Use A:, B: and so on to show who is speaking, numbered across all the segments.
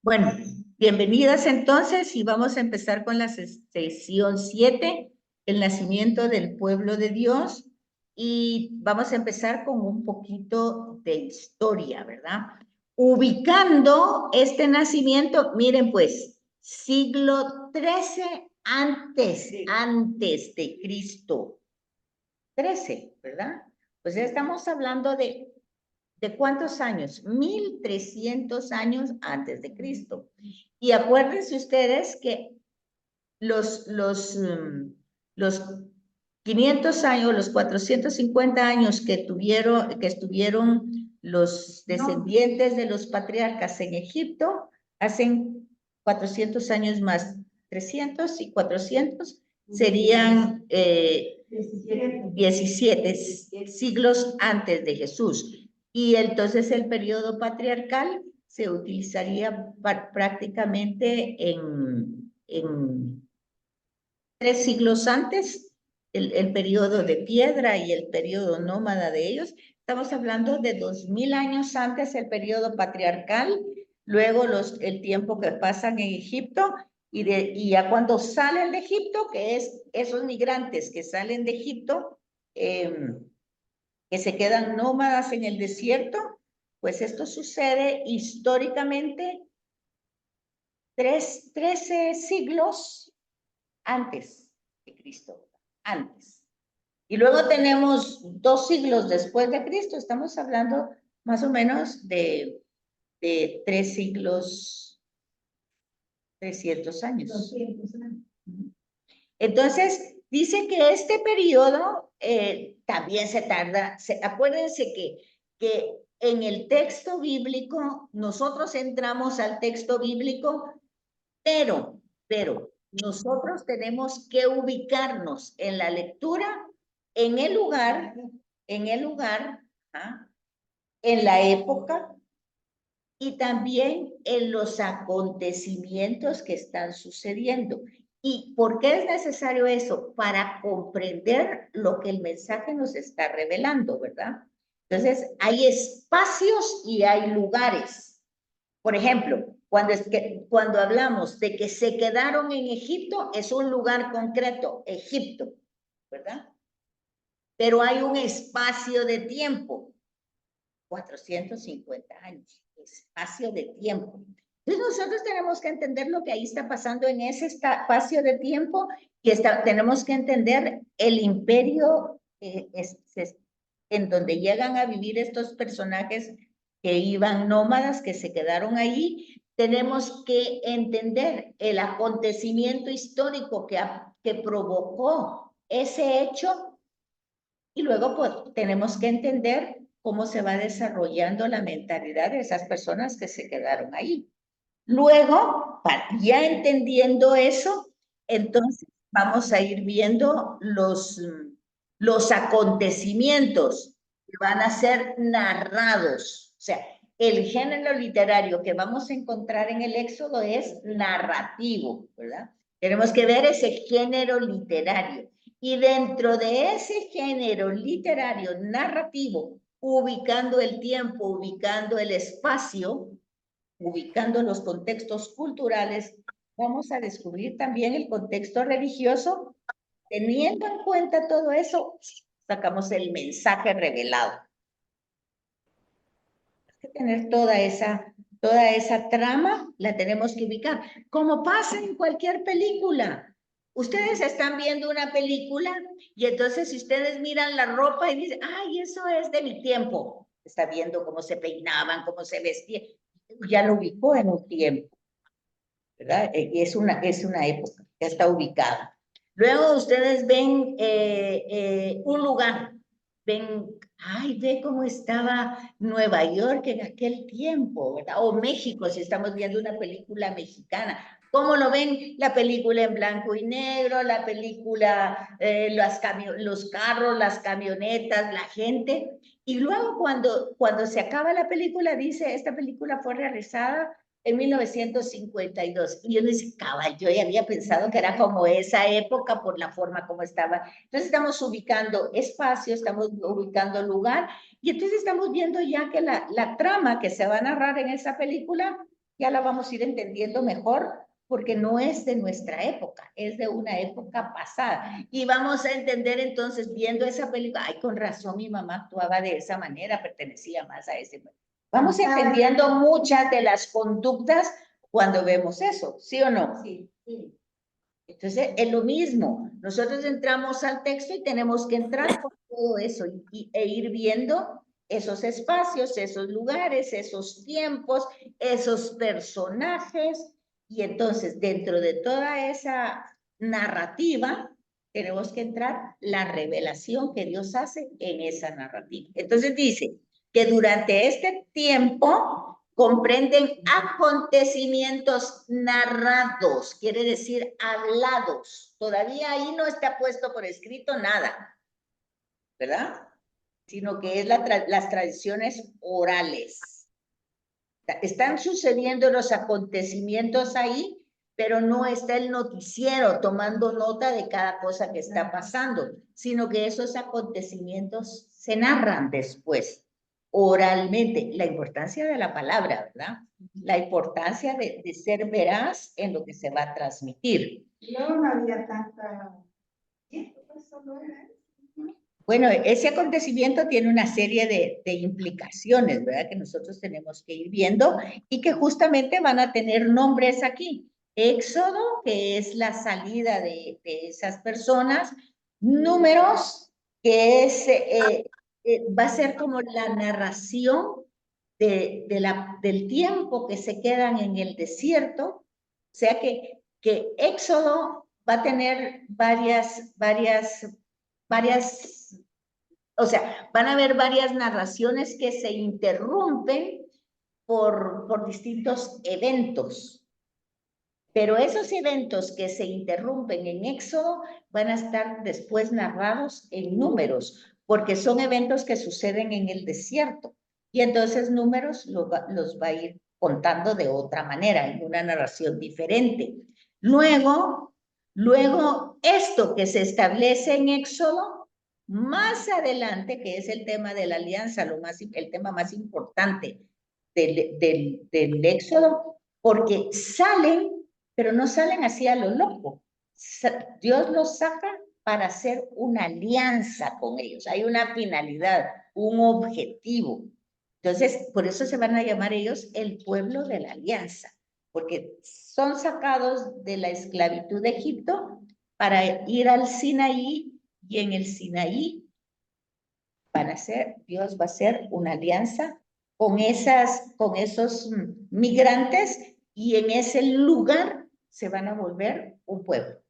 A: Bueno, bienvenidas entonces y vamos a empezar con la sesión 7, el nacimiento del pueblo de Dios, y vamos a empezar con un poquito de historia, ¿verdad? Ubicando este nacimiento, miren pues, siglo XIII antes de Cristo. 13, ¿verdad? Pues ya estamos hablando ¿de cuántos años? 1300 años antes de Cristo. Y acuérdense ustedes que los 500 años, los 450 años que estuvieron los descendientes de los patriarcas en Egipto, hacen 400 años más, 300 y 400 serían 17 siglos antes de Jesús. Y entonces el periodo patriarcal se utilizaría prácticamente en 3 siglos antes, el periodo de piedra y el periodo nómada de ellos. Estamos hablando de 2000 años antes el periodo patriarcal, luego el tiempo que pasan en Egipto y ya cuando salen de Egipto, que es esos migrantes que salen de Egipto, que se quedan nómadas en el desierto, pues esto sucede históricamente 13 siglos antes de Cristo, antes. Y luego tenemos 2 siglos después de Cristo, estamos hablando más o menos de 3 siglos, 300 años. 200 años. Entonces, dice que este periodo también se tarda, acuérdense que en el texto bíblico, nosotros entramos al texto bíblico, pero nosotros tenemos que ubicarnos en la lectura, en el lugar, ¿ah? En la época y también en los acontecimientos que están sucediendo. ¿Y por qué es necesario eso? Para comprender lo que el mensaje nos está revelando, ¿verdad? Entonces, hay espacios y hay lugares. Por ejemplo, cuando hablamos de que se quedaron en Egipto, es un lugar concreto, Egipto, ¿verdad? Pero hay un espacio de tiempo, 450 años, espacio de tiempo. Entonces nosotros tenemos que entender lo que ahí está pasando en ese espacio de tiempo y tenemos que entender el imperio en donde llegan a vivir estos personajes que iban nómadas, que se quedaron ahí. Tenemos que entender el acontecimiento histórico que provocó ese hecho y luego pues, tenemos que entender cómo se va desarrollando la mentalidad de esas personas que se quedaron ahí. Luego, ya entendiendo eso, entonces vamos a ir viendo los acontecimientos que van a ser narrados. O sea, el género literario que vamos a encontrar en el Éxodo es narrativo, ¿verdad? Tenemos que ver ese género literario. Y dentro de ese género literario narrativo, ubicando el tiempo, ubicando el espacio, ubicando los contextos culturales, vamos a descubrir también el contexto religioso. Teniendo en cuenta todo eso, sacamos el mensaje revelado. Hay que tener toda esa trama, la tenemos que ubicar. Como pasa en cualquier película. Ustedes están viendo una película y entonces si ustedes miran la ropa y dicen, ay, eso es de mi tiempo. Está viendo cómo se peinaban, cómo se vestían. Ya lo ubicó en un tiempo, ¿verdad? Es una época, ya está ubicada. Luego ustedes ven un lugar, ven, ay, ve cómo estaba Nueva York en aquel tiempo, ¿verdad? O México, si estamos viendo una película mexicana. ¿Cómo lo ven? La película en blanco y negro, la película, los carros, las camionetas, la gente. Y luego cuando se acaba la película, dice, esta película fue realizada en 1952. Y yo le decía, cabal, yo ya había pensado que era como esa época por la forma como estaba. Entonces estamos ubicando espacio, estamos ubicando lugar, y entonces estamos viendo ya que la trama que se va a narrar en esa película ya la vamos a ir entendiendo mejor porque no es de nuestra época, es de una época pasada. Y vamos a entender entonces, viendo esa película, ay, con razón mi mamá actuaba de esa manera, pertenecía más a ese. Vamos entendiendo muchas de las conductas cuando vemos eso, ¿sí o no? Sí, sí. Entonces, es lo mismo. Nosotros entramos al texto y tenemos que entrar con todo eso e ir viendo esos espacios, esos lugares, esos tiempos, esos personajes. Y entonces, dentro de toda esa narrativa, tenemos que entrar la revelación que Dios hace en esa narrativa. Entonces dice que durante este tiempo comprenden acontecimientos narrados, quiere decir hablados. Todavía ahí no está puesto por escrito nada, ¿verdad? Sino que es las tradiciones orales. Están sucediendo los acontecimientos ahí, pero no está el noticiero tomando nota de cada cosa que está pasando, sino que esos acontecimientos se narran después, oralmente. La importancia de la palabra, ¿verdad? La importancia de ser veraz en lo que se va a transmitir.
B: No había tanta...
A: Bueno, ese acontecimiento tiene una serie de implicaciones, ¿verdad? Que nosotros tenemos que ir viendo y que justamente van a tener nombres aquí. Éxodo, que es la salida de esas personas. Números, que es, va a ser como la narración del tiempo que se quedan en el desierto. O sea que Éxodo va a tener varias, o sea, van a haber varias narraciones que se interrumpen por distintos eventos. Pero esos eventos que se interrumpen en Éxodo van a estar después narrados en Números, porque son eventos que suceden en el desierto. Y entonces Números los va a ir contando de otra manera, en una narración diferente. Luego esto que se establece en Éxodo, más adelante, que es el tema de la alianza, el tema más importante del Éxodo, porque salen, pero no salen así a lo loco. Dios los saca para hacer una alianza con ellos. Hay una finalidad, un objetivo. Entonces, por eso se van a llamar ellos el pueblo de la alianza, porque son sacados de la esclavitud de Egipto para ir al Sinaí, y en el Sinaí Dios va a hacer una alianza con esos migrantes, y en ese lugar se van a volver un pueblo.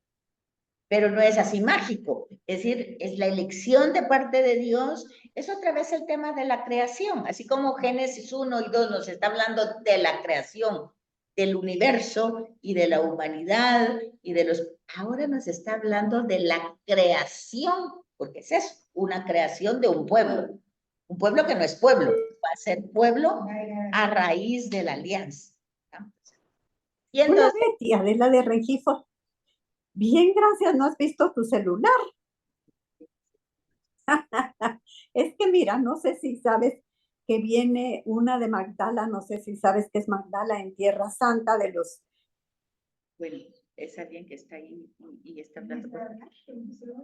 A: Pero no es así mágico, es decir, es la elección de parte de Dios. Es otra vez el tema de la creación, así como Génesis 1 y 2 nos está hablando de la creación del universo y de la humanidad ahora nos está hablando de la creación, porque es eso, una creación de un pueblo que no es pueblo, va a ser pueblo a raíz de la alianza.
C: Y entonces, hola Betty, Adela de Rengifo. Bien, gracias, ¿no has visto tu celular? Es que mira, no sé si sabes que viene una de Magdala, no sé si sabes que es Magdala en Tierra Santa de los...
A: Bueno, es alguien que está ahí y está hablando.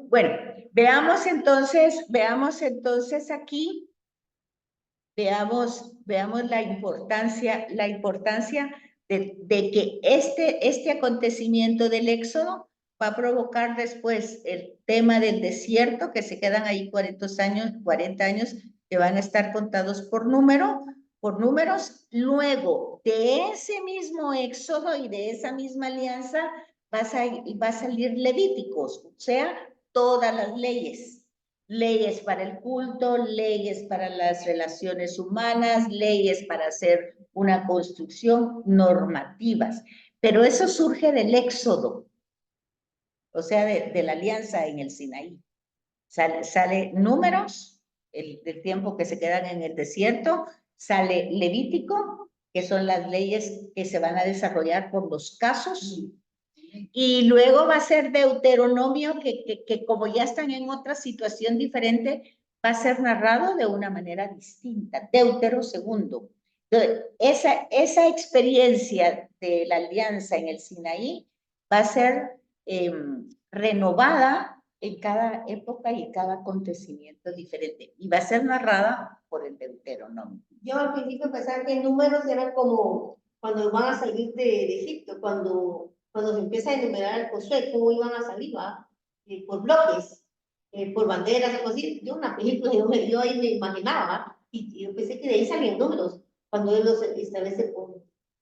A: Bueno, veamos entonces aquí, veamos la importancia de que este acontecimiento del Éxodo va a provocar después el tema del desierto, que se quedan ahí 40 años, que van a estar contados por números. Luego de ese mismo Éxodo y de esa misma alianza va a salir Levíticos, o sea, todas las leyes para el culto, leyes para las relaciones humanas, leyes para hacer una construcción, normativas. Pero eso surge del Éxodo, o sea, de la alianza en el Sinaí. Sale números, del tiempo que se quedan en el desierto, sale Levítico, que son las leyes que se van a desarrollar por los casos, y luego va a ser Deuteronomio, que como ya están en otra situación diferente, va a ser narrado de una manera distinta. Deutero segundo. Entonces, esa experiencia de la alianza en el Sinaí va a ser renovada en cada época y cada acontecimiento diferente. Y va a ser narrada por el Deuteronomio.
D: Yo al principio pensaba que números eran como cuando van a salir de Egipto, cuando se empieza a enumerar el Josué, cómo iban a salir, ¿va? Por bloques, por banderas, algo así. Yo una película, yo ahí me imaginaba, ¿va? Y yo pensé que de ahí salían números, cuando él los establece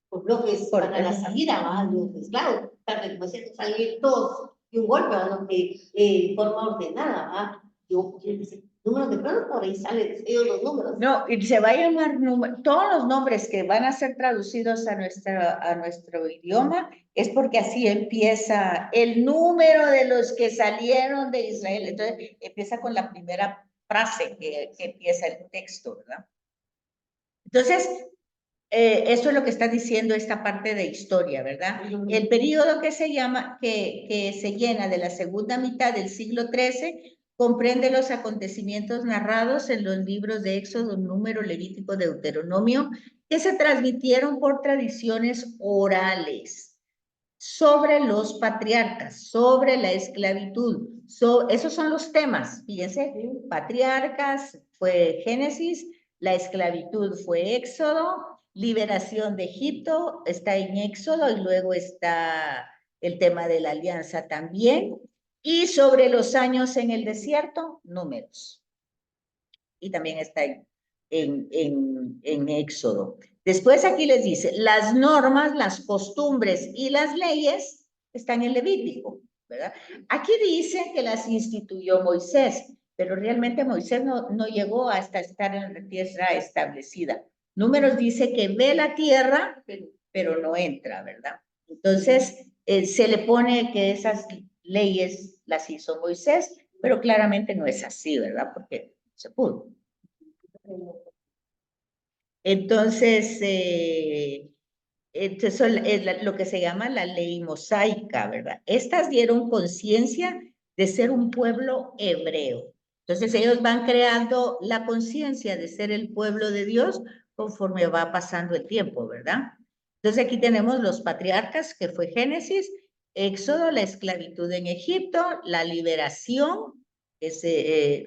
D: por bloques para la salida, ¿va? Los esclavos, para que no se salir todos de un golpe, ¿va? No, que forma ordenada, ¿va? Yo pensé, números de pronto, por ahí salen ellos los números.
A: No, y se va a llamar, todos los nombres que van a ser traducidos a nuestro idioma, es porque así empieza el número de los que salieron de Israel. Entonces, empieza con la primera frase que empieza el texto, ¿verdad? Entonces, eso es lo que está diciendo esta parte de historia, ¿verdad? El periodo que se llama, que se llena de la segunda mitad del siglo XIII, comprende los acontecimientos narrados en los libros de Éxodo, Número, Levítico, Deuteronomio, que se transmitieron por tradiciones orales sobre los patriarcas, sobre la esclavitud. Esos son los temas, fíjense, patriarcas fue Génesis, la esclavitud fue Éxodo, liberación de Egipto está en Éxodo y luego está el tema de la alianza también. Y sobre los años en el desierto, Números. Y también está en Éxodo. Después aquí les dice, las normas, las costumbres y las leyes están en Levítico, ¿verdad? Aquí dice que las instituyó Moisés, pero realmente Moisés no llegó hasta estar en la tierra establecida. Números dice que ve la tierra, pero no entra, ¿verdad? Entonces, se le pone que esas leyes las hizo Moisés, pero claramente no es así, ¿verdad? Porque se pudo. Entonces, es lo que se llama la ley mosaica, ¿verdad? Estas dieron conciencia de ser un pueblo hebreo. Entonces, ellos van creando la conciencia de ser el pueblo de Dios conforme va pasando el tiempo, ¿verdad? Entonces, aquí tenemos los patriarcas, que fue Génesis, Éxodo, la esclavitud en Egipto, la liberación,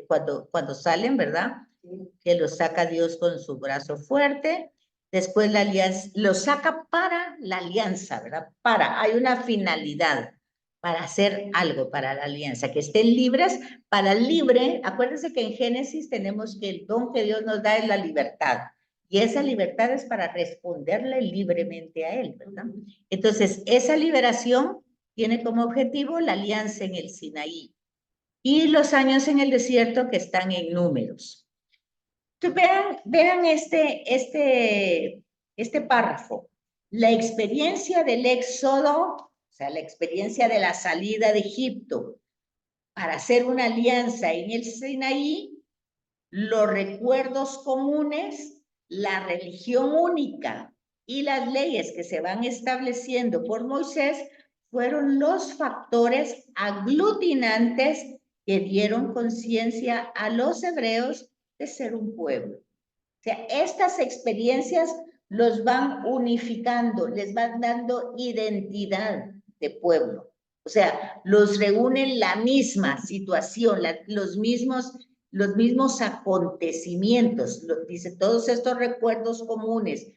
A: cuando salen, ¿verdad? Que los saca Dios con su brazo fuerte. Después la alianza, los saca para la alianza, ¿verdad? Hay una finalidad para hacer algo para la alianza, que estén libres, para libre. Acuérdense que en Génesis tenemos que el don que Dios nos da es la libertad. Y esa libertad es para responderle libremente a Él, ¿verdad? Entonces, esa liberación tiene como objetivo la alianza en el Sinaí y los años en el desierto que están en Números. Entonces, vean este párrafo. La experiencia del éxodo, o sea, la experiencia de la salida de Egipto para hacer una alianza en el Sinaí, los recuerdos comunes, la religión única y las leyes que se van estableciendo por Moisés fueron los factores aglutinantes que dieron conciencia a los hebreos de ser un pueblo. O sea, estas experiencias los van unificando, les van dando identidad de pueblo. O sea, los reúnen la misma situación, los mismos acontecimientos. Dice, todos estos recuerdos comunes,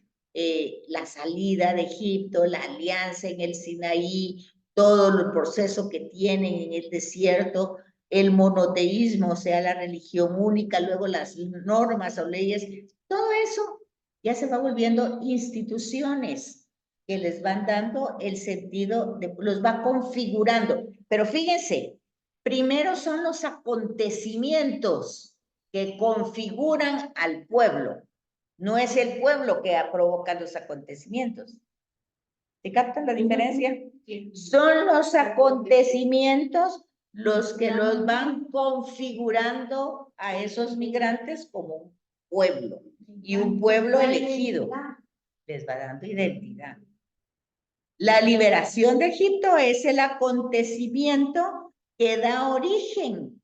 A: la salida de Egipto, la alianza en el Sinaí, todo el proceso que tienen en el desierto, el monoteísmo, o sea, la religión única, luego las normas o leyes, todo eso ya se va volviendo instituciones que les van dando el sentido, los va configurando. Pero fíjense, primero son los acontecimientos que configuran al pueblo. No es el pueblo que provoca los acontecimientos. ¿Se captan la diferencia? Son los acontecimientos los que los van configurando a esos migrantes como un pueblo y un pueblo elegido. Les va dando identidad. La liberación de Egipto es el acontecimiento que da origen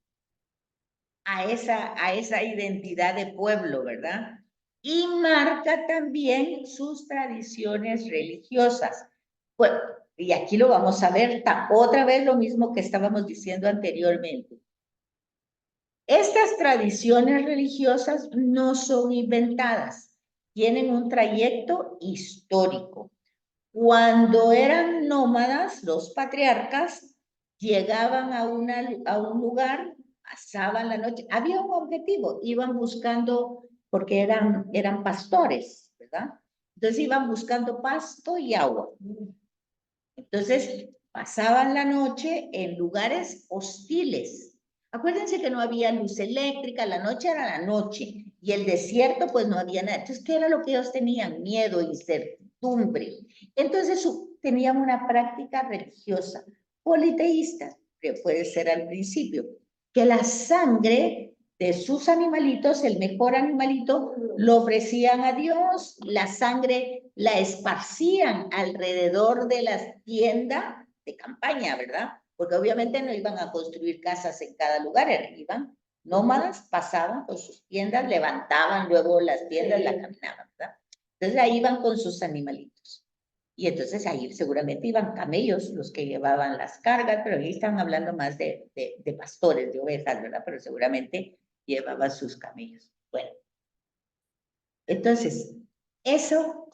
A: a esa identidad de pueblo, ¿verdad? y marca también sus tradiciones religiosas. Bueno, y aquí lo vamos a ver otra vez lo mismo que estábamos diciendo anteriormente. Estas tradiciones religiosas no son inventadas, tienen un trayecto histórico. Cuando eran nómadas, los patriarcas llegaban a un lugar, pasaban la noche, había un objetivo, iban buscando, porque eran pastores, ¿verdad? Entonces iban buscando pasto y agua. Entonces pasaban la noche en lugares hostiles. Acuérdense que no había luz eléctrica, la noche era la noche, y el desierto pues no había nada. Entonces, ¿qué era lo que ellos tenían? Miedo, incertidumbre. Entonces tenían una práctica religiosa, politeísta, que puede ser al principio, que la sangre de sus animalitos, el mejor animalito, lo ofrecían a Dios, la sangre la esparcían alrededor de la tienda de campaña, ¿verdad? Porque obviamente no iban a construir casas en cada lugar, iban nómadas, pasaban con sus tiendas, levantaban luego las tiendas, la caminaban, ¿verdad? Entonces ahí iban con sus animalitos. Y entonces ahí seguramente iban camellos los que llevaban las cargas, pero ahí estaban hablando más de pastores, de ovejas, ¿verdad? Pero seguramente llevaban sus camellos. Bueno, entonces, esa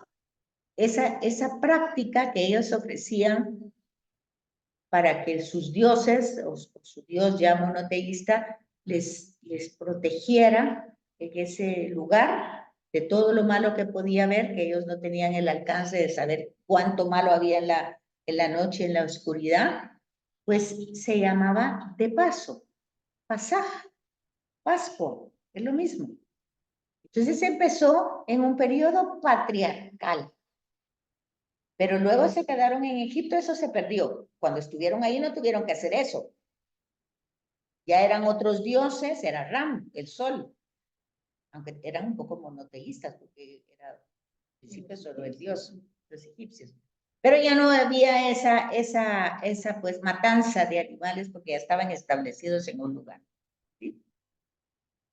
A: práctica que ellos ofrecían para que sus dioses, o su dios ya monoteísta, les protegiera en ese lugar de todo lo malo que podía haber, que ellos no tenían el alcance de saber cuánto malo había en la noche, en la oscuridad, pues se llamaba de paso, Pasaj, Pascua, es lo mismo. Entonces empezó en un periodo patriarcal, pero luego se quedaron en Egipto, eso se perdió. Cuando estuvieron ahí no tuvieron que hacer eso. Ya eran otros dioses, era Ram, el sol, aunque eran un poco monoteístas, porque era al principio solo el dios, los egipcios. Pero ya no había esa pues matanza de animales porque ya estaban establecidos en un lugar. ¿Sí?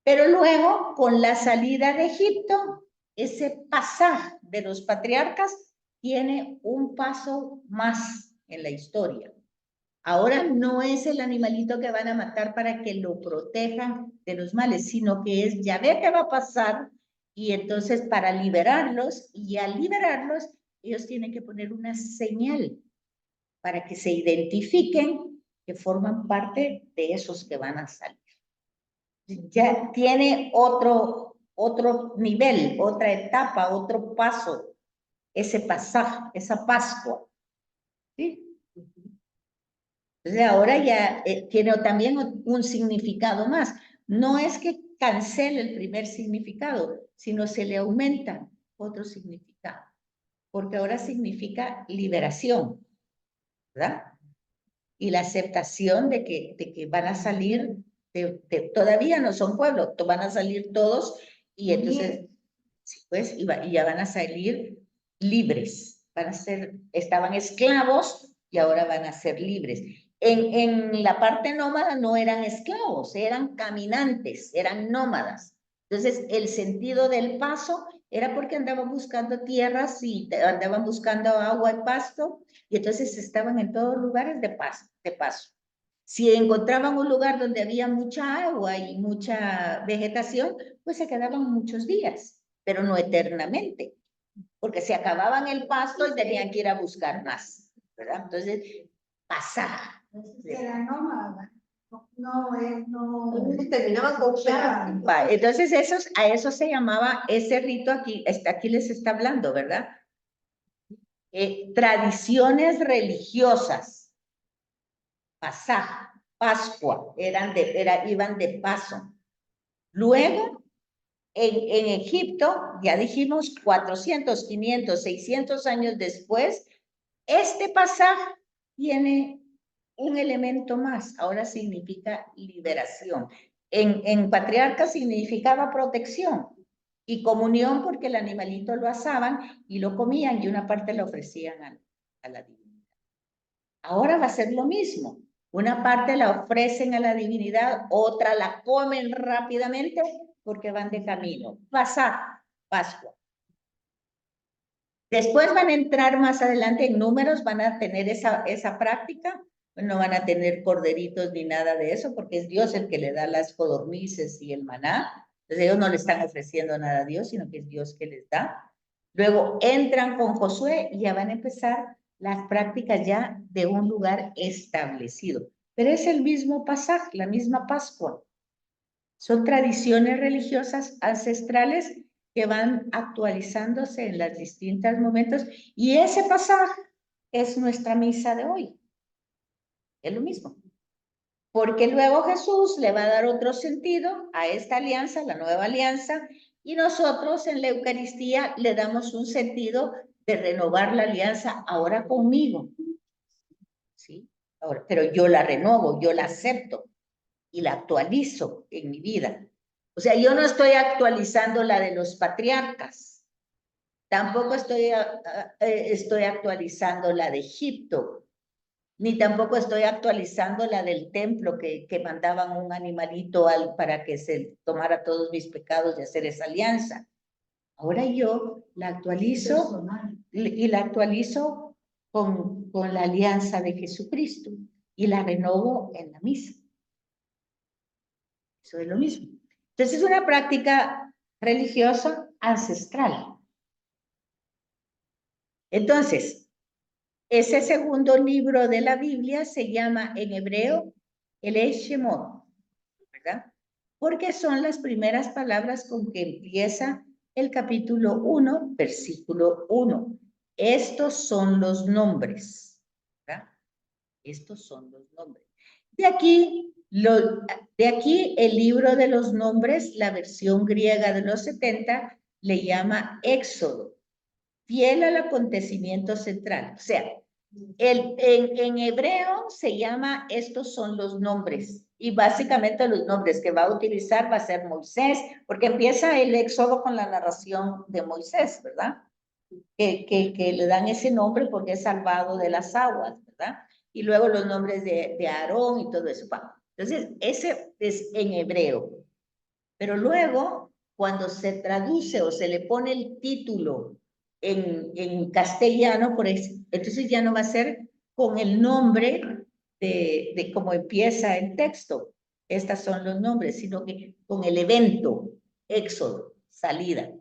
A: Pero luego, con la salida de Egipto, ese pasaje de los patriarcas tiene un paso más en la historia. Ahora no es el animalito que van a matar para que lo protejan de los males, sino que es ya ve qué va a pasar y entonces para liberarlos, y al liberarlos, ellos tienen que poner una señal para que se identifiquen que forman parte de esos que van a salir. Ya tiene otro nivel, otra etapa, otro paso, ese pasaje, esa Pascua. ¿Sí? Entonces ahora ya tiene también un significado más. No es que cancele el primer significado, sino se le aumenta otro significado, porque ahora significa liberación, ¿verdad? Y la aceptación de que van a salir, todavía no son pueblo, van a salir todos y entonces, sí, pues, y ya van a salir libres, estaban esclavos y ahora van a ser libres. En la parte nómada no eran esclavos, eran caminantes, eran nómadas. Entonces, el sentido del paso era porque andaban buscando tierras y andaban buscando agua y pasto, y entonces estaban en todos lugares de paso. Si encontraban un lugar donde había mucha agua y mucha vegetación, pues se quedaban muchos días, pero no eternamente, porque se acababan el pasto y tenían que ir a buscar más, ¿verdad? Entonces, pasaba.
B: Era nómada. No.
D: Terminaban con
A: Entonces, a eso se llamaba ese rito aquí les está hablando, ¿verdad? Tradiciones religiosas, Pasaj, Pascua, iban de paso. Luego, en Egipto, ya dijimos 400, 500, 600 años después, este pasaje tiene un elemento más, ahora significa liberación. En patriarca significaba protección y comunión porque el animalito lo asaban y lo comían y una parte lo ofrecían a la divinidad. Ahora va a ser lo mismo. Una parte la ofrecen a la divinidad, otra la comen rápidamente porque van de camino. Pasar Pascua. Después van a entrar más adelante en Números, van a tener esa práctica, no van a tener corderitos ni nada de eso, porque es Dios el que le da las codornices y el maná. Entonces ellos no le están ofreciendo nada a Dios, sino que es Dios que les da. Luego entran con Josué y ya van a empezar las prácticas ya de un lugar establecido. Pero es el mismo pasaje, la misma Pascua. Son tradiciones religiosas ancestrales que van actualizándose en los distintos momentos, y ese pasaje es nuestra misa de hoy. Es lo mismo. Porque luego Jesús le va a dar otro sentido a esta alianza, la nueva alianza, y nosotros en la Eucaristía le damos un sentido de renovar la alianza ahora conmigo. ¿Sí? Ahora, pero yo la renovo, yo la acepto y la actualizo en mi vida. O sea, yo no estoy actualizando la de los patriarcas, tampoco estoy actualizando la de Egipto, ni tampoco estoy actualizando la del templo que mandaban un animalito para que se tomara todos mis pecados y hacer esa alianza. Ahora yo la actualizo y la actualizo con la alianza de Jesucristo y la renovo en la misa. Eso es lo mismo. Entonces es una práctica religiosa ancestral. Entonces, ese segundo libro de la Biblia se llama en hebreo el Shemot, ¿verdad? Porque son las primeras palabras con que empieza el capítulo 1, versículo 1. Estos son los nombres, ¿verdad? Estos son los nombres. De aquí el libro de los nombres, la versión griega de los 70, le llama Éxodo, fiel al acontecimiento central. O sea, en hebreo se llama estos son los nombres, y básicamente los nombres que va a utilizar va a ser Moisés, porque empieza el Éxodo con la narración de Moisés, ¿verdad? Que le dan ese nombre porque es salvado de las aguas, ¿verdad? Y luego los nombres de Aarón y todo eso. Entonces, ese es en hebreo. Pero luego, cuando se traduce o se le pone el título en castellano, entonces ya no va a ser con el nombre de cómo empieza el texto. Estos son los nombres, sino que con el evento, éxodo, salida.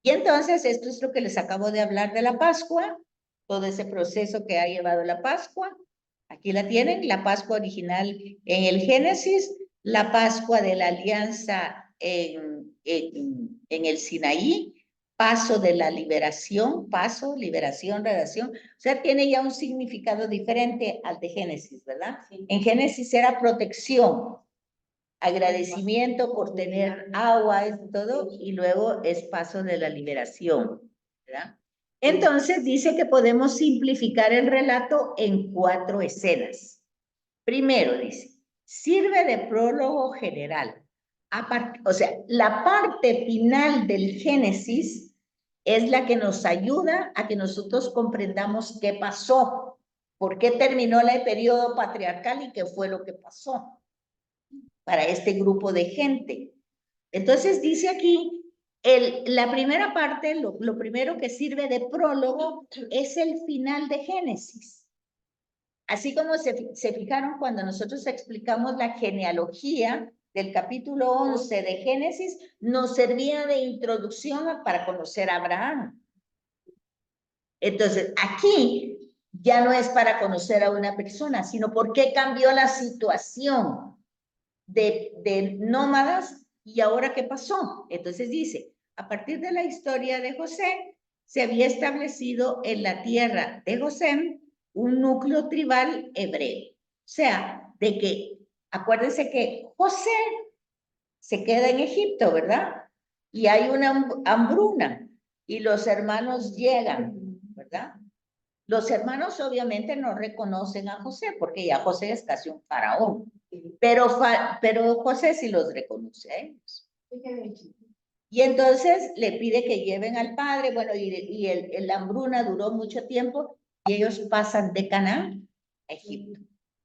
A: Y entonces, esto es lo que les acabo de hablar de la Pascua, todo ese proceso que ha llevado la Pascua. Aquí la tienen, la Pascua original en el Génesis, la Pascua de la Alianza en el Sinaí, paso de la liberación, liberación, redacción. O sea, tiene ya un significado diferente al de Génesis, ¿verdad? Sí. En Génesis era protección, agradecimiento por tener agua y todo, y luego es paso de la liberación, ¿verdad? Entonces dice que podemos simplificar el relato en 4 escenas. Primero dice, sirve de prólogo general. O sea, la parte final del Génesis es la que nos ayuda a que nosotros comprendamos qué pasó, por qué terminó el periodo patriarcal y qué fue lo que pasó para este grupo de gente. Entonces dice aquí, la primera parte, lo primero que sirve de prólogo es el final de Génesis. Así como se fijaron cuando nosotros explicamos la genealogía del capítulo 11 de Génesis, nos servía de introducción para conocer a Abraham. Entonces, aquí ya no es para conocer a una persona, sino por qué cambió la situación de nómadas y ahora qué pasó. Entonces dice, a partir de la historia de José, se había establecido en la tierra de José un núcleo tribal hebreo. O sea, de que, acuérdense que José se queda en Egipto, ¿verdad? Y hay una hambruna y los hermanos llegan, ¿verdad? Los hermanos obviamente no reconocen a José porque ya José es casi un faraón, pero José sí los reconoce a ellos. Y entonces le pide que lleven al padre, bueno, y la hambruna duró mucho tiempo y ellos pasan de Canaán a Egipto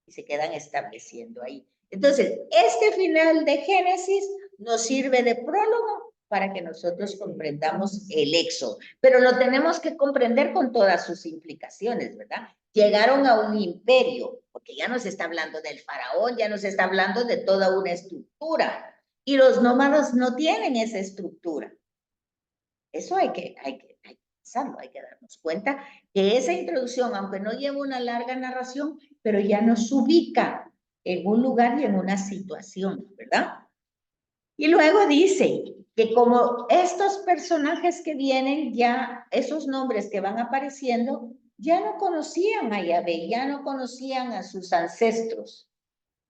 A: y se quedan estableciendo ahí. Entonces, este final de Génesis nos sirve de prólogo para que nosotros comprendamos el éxodo. Pero lo tenemos que comprender con todas sus implicaciones, ¿verdad? Llegaron a un imperio, porque ya no se está hablando del faraón, ya no se está hablando de toda una estructura. Y los nómadas no tienen esa estructura. Eso hay que pensarlo, hay que darnos cuenta que esa introducción, aunque no lleva una larga narración, pero ya nos ubica en un lugar y en una situación, ¿verdad? Y luego dice que como estos personajes que vienen, ya esos nombres que van apareciendo, ya no conocían a Yahvé, ya no conocían a sus ancestros.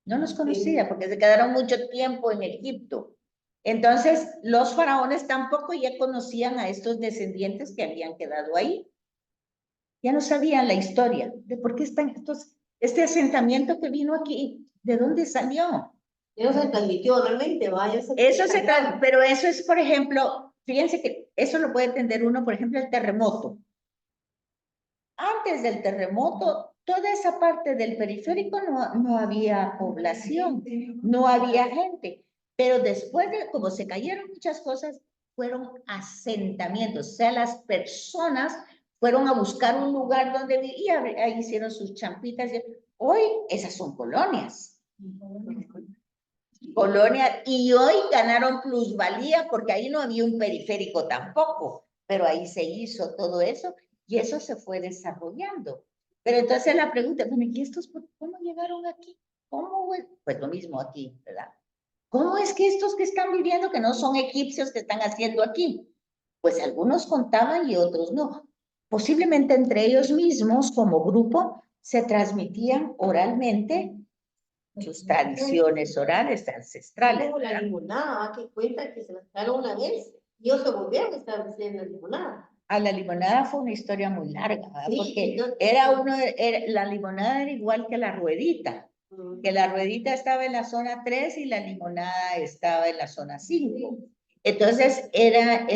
A: No los conocía porque se quedaron mucho tiempo en Egipto. Entonces, los faraones tampoco ya conocían a estos descendientes que habían quedado ahí. Ya no sabían la historia de por qué están este asentamiento que vino aquí, ¿de dónde salió?
D: Ya no se transmitió realmente, vaya.
A: Pero eso es, por ejemplo, fíjense que eso lo puede entender uno, por ejemplo, el terremoto. Antes del terremoto, toda esa parte del periférico no había población, no había gente. Pero después de, como se cayeron muchas cosas, fueron asentamientos. O sea, las personas fueron a buscar un lugar donde vivir y ahí hicieron sus champitas. Hoy esas son colonias. Y hoy ganaron plusvalía porque ahí no había un periférico tampoco, pero ahí se hizo todo eso y eso se fue desarrollando. Pero entonces la pregunta, bueno, ¿y estos cómo llegaron aquí? ¿Cómo? Pues lo mismo aquí, ¿verdad? ¿Cómo es que estos que están viviendo, que no son egipcios, que están haciendo aquí? Pues algunos contaban y otros no. Posiblemente entre ellos mismos, como grupo, se transmitían oralmente sus tradiciones orales ancestrales.
D: Como la limonada, que cuenta que se mezclaron una vez y ellos se volvieron a establecer la limonada.
A: A la limonada fue una historia muy larga, ¿verdad?
D: Sí,
A: Porque
D: entonces,
A: la limonada era igual que la ruedita, que la ruedita estaba en la zona 3 y la limonada estaba en la zona 5. Entonces eran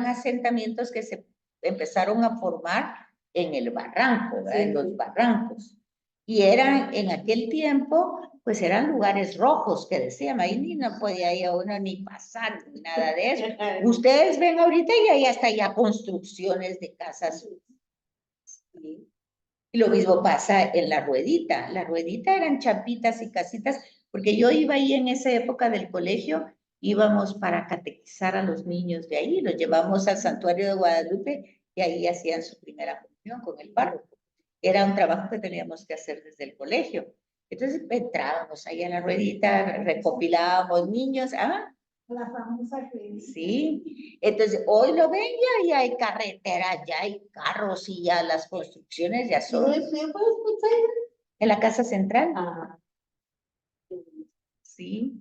A: asentamientos que se empezaron a formar en el barranco, ¿verdad? En los barrancos. Y eran en aquel tiempo, pues eran lugares rojos que decían, ahí ni no podía ir a uno ni pasar, ni nada de eso. Ustedes ven ahorita y ahí hasta ya construcciones de casas. ¿Sí? Y lo mismo pasa en la ruedita. La ruedita eran chapitas y casitas, porque yo iba ahí en esa época del colegio, íbamos para catequizar a los niños de ahí, los llevamos al santuario de Guadalupe y ahí hacían su primera comunión con el párroco. Era un trabajo que teníamos que hacer desde el colegio. Entonces entrábamos ahí en la ruedita, recopilábamos niños,
B: La famosa que...
A: sí, entonces hoy lo ven ya hay carreteras, ya hay carros y ya las construcciones ya son en la casa central.
D: Ajá.
A: Sí.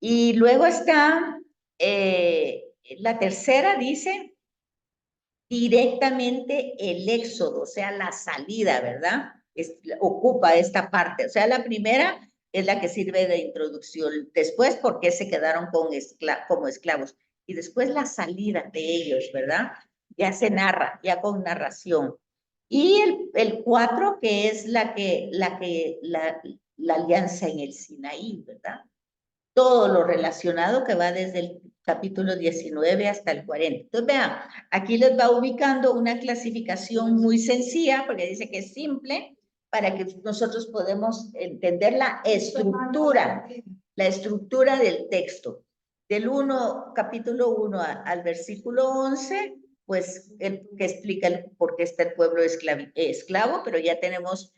A: Y luego está la tercera, dice directamente el éxodo, o sea, la salida, ¿verdad? Ocupa esta parte. O sea, la primera es la que sirve de introducción. Después, ¿por qué se quedaron como esclavos? Y después la salida de ellos, ¿verdad? Ya se narra, ya con narración. Y el 4, que es la alianza en el Sinaí, ¿verdad? Todo lo relacionado que va desde el capítulo 19 hasta el 40. Entonces, vean, aquí les va ubicando una clasificación muy sencilla, porque dice que es simple, para que nosotros podamos entender la estructura del texto. Del capítulo 1 al versículo 11, pues, que explica por qué está el pueblo esclavo, pero ya tenemos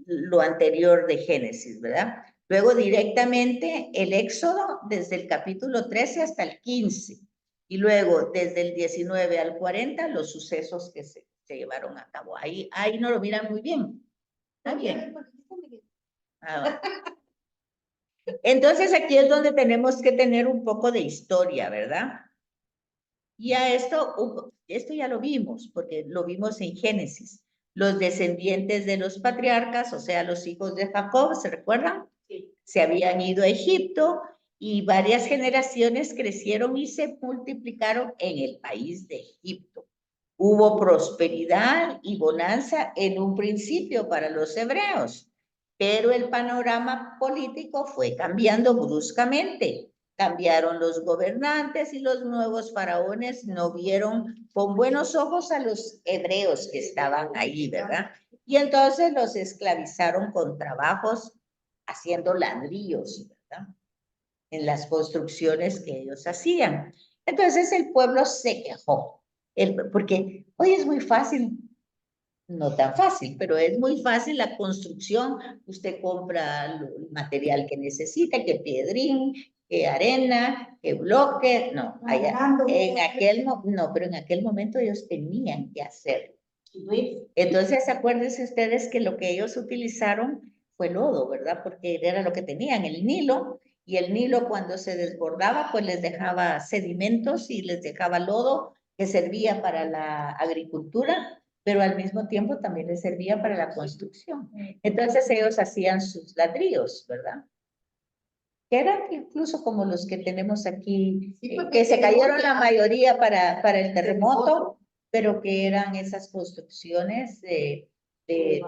A: lo anterior de Génesis, ¿verdad? Luego directamente el Éxodo desde el capítulo 13 hasta el 15. Y luego desde el 19 al 40 los sucesos que se llevaron a cabo. Ahí no lo miran muy bien. Está bien. Entonces aquí es donde tenemos que tener un poco de historia, ¿verdad? Y a esto ya lo vimos, porque lo vimos en Génesis. Los descendientes de los patriarcas, o sea, los hijos de Jacob, ¿se recuerdan?
D: Sí.
A: Se habían ido a Egipto y varias generaciones crecieron y se multiplicaron en el país de Egipto. Hubo prosperidad y bonanza en un principio para los hebreos, pero el panorama político fue cambiando bruscamente cambiaron los gobernantes y los nuevos faraones no vieron con buenos ojos a los hebreos que estaban ahí, ¿verdad? Y entonces los esclavizaron con trabajos haciendo ladrillos, ¿verdad? En las construcciones que ellos hacían. Entonces el pueblo se quejó, porque hoy es muy fácil, no tan fácil, pero es muy fácil la construcción. Usted compra el material que necesita, que piedrín, que arena, que bloque, no, pero en aquel momento ellos tenían que hacerlo. Entonces, acuérdense ustedes que lo que ellos utilizaron fue lodo, ¿verdad? Porque era lo que tenían, el Nilo, y el Nilo cuando se desbordaba, pues les dejaba sedimentos y les dejaba lodo que servía para la agricultura, pero al mismo tiempo también les servía para la construcción. Entonces ellos hacían sus ladrillos, ¿verdad? Que eran incluso como los que tenemos aquí, que se cayeron la mayoría para el terremoto, pero que eran esas construcciones sí, de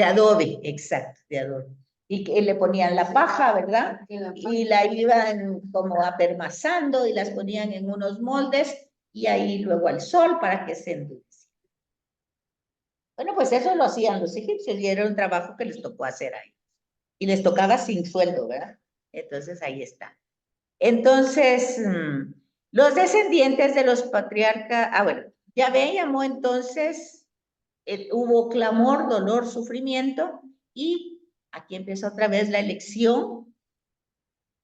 A: adobe, exacto, de adobe. Y que le ponían la paja, ¿verdad? Y la iban como apermazando y las ponían en unos moldes y ahí luego al sol para que se endureciera. Bueno, pues eso lo hacían los egipcios y era un trabajo que les tocó hacer ahí. Y les tocaba sin sueldo, ¿verdad? Entonces ahí está. Entonces, los descendientes de los patriarcas, bueno, Yahvé llamó entonces, hubo clamor, dolor, sufrimiento, y aquí empieza otra vez la elección,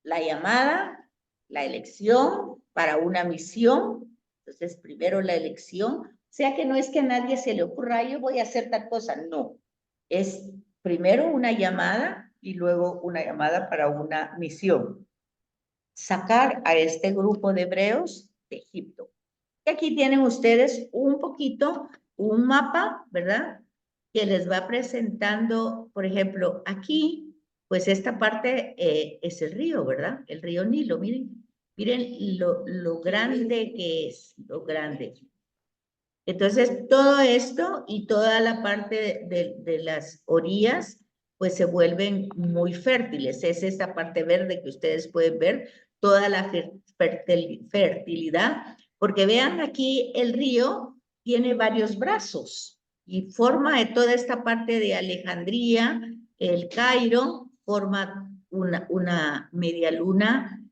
A: la llamada, la elección para una misión. Entonces, primero la elección, o sea que no es que a nadie se le ocurra, yo voy a hacer tal cosa, no. Es primero una llamada y luego una llamada para una misión. Sacar a este grupo de hebreos de Egipto. Y aquí tienen ustedes un poquito, un mapa, ¿verdad? Que les va presentando, por ejemplo, aquí, pues esta parte es el río, ¿verdad? El río Nilo, miren, miren lo grande que es, lo grande. Entonces, todo esto y toda la parte de las orillas, pues se vuelven muy fértiles. Es esta parte verde que ustedes pueden ver, toda la fertilidad, porque vean aquí el río tiene varios brazos y forma de toda esta parte de Alejandría, el Cairo, forma una media luna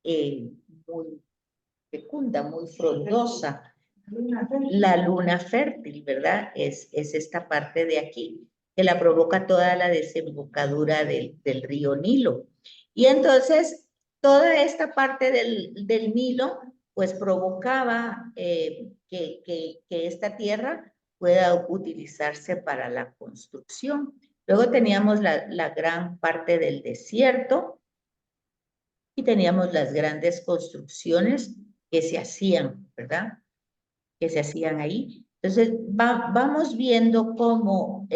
A: muy fecunda, muy frondosa. La luna fértil, ¿verdad? Es esta parte de aquí, que la provoca toda la desembocadura del río Nilo. Y entonces, toda esta parte del Nilo, pues provocaba que esta tierra pueda utilizarse para la construcción. Luego teníamos la gran parte del desierto y teníamos las grandes construcciones que se hacían, ¿verdad? Que se hacían ahí. Entonces, vamos viendo cómo